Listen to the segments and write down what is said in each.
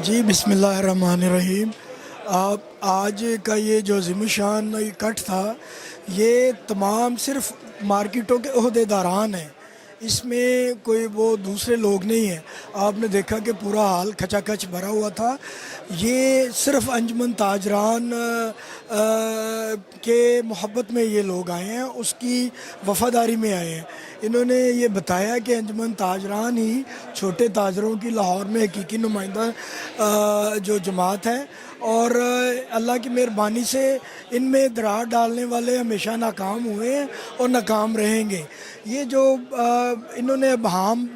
जी बिस्मिल्लाहिर्रहमानिर्रहीम। आप आज का ये जो ज़िमशान इकट्ठ था, ये तमाम सिर्फ़ मार्केटों के ओहदेदारान हैं। इसमें कोई वो दूसरे लोग नहीं हैं। आपने देखा कि पूरा हाल खचाखच भरा हुआ था। ये सिर्फ़ अंजुमन ताजरान के मोहब्बत में ये लोग आए हैं, उसकी वफ़ादारी में आए हैं। इन्होंने ये बताया कि अंजुमन ताजरान ही छोटे ताजरों की लाहौर में हकीकी नुमाइंदा जो जमात है, और अल्लाह की मेहरबानी से इनमें दरार डालने वाले हमेशा नाकाम हुए हैं और नाकाम रहेंगे। ये जो इन्होंने बहाम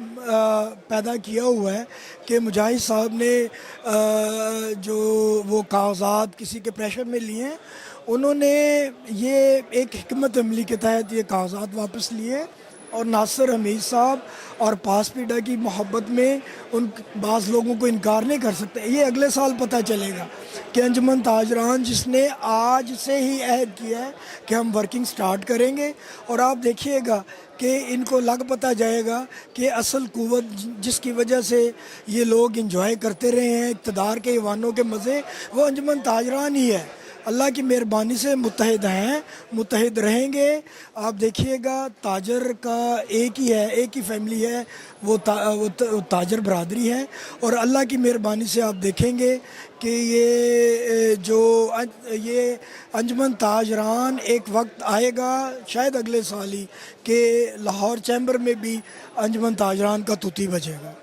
पैदा किया हुआ है कि मुजाहिद साहब ने जो वो कागज़ात किसी के प्रेशर में लिए हैं, उन्होंने ये एक हिकमत अमली के तहत ये कागज़ात वापस लिए, और नासिर हमीद साहब और पासपीडा की मोहब्बत में उन बाज़ लोगों को इनकार नहीं कर सकते। ये अगले साल पता चलेगा कि अंजुमन ताजरान जिसने आज से ही अहद किया है कि हम वर्किंग स्टार्ट करेंगे, और आप देखिएगा कि इनको लग पता जाएगा कि असल कुव्वत जिसकी वजह से ये लोग इंजॉय करते रहे हैं इक़्तिदार के ईवानों के मज़े, वो अंजुमन ताजरान ही है। अल्लाह की मेहरबानी से मुत्तहिद हैं, मुत्तहिद रहेंगे। आप देखिएगा ताजर का एक ही है, एक ही फैमिली है, वो ताजर बरादरी है। और अल्लाह की मेहरबानी से आप देखेंगे कि ये अंजुमन ताजरान एक वक्त आएगा, शायद अगले साल ही, कि लाहौर चैम्बर में भी अंजुमन ताजरान का तूती बजेगा।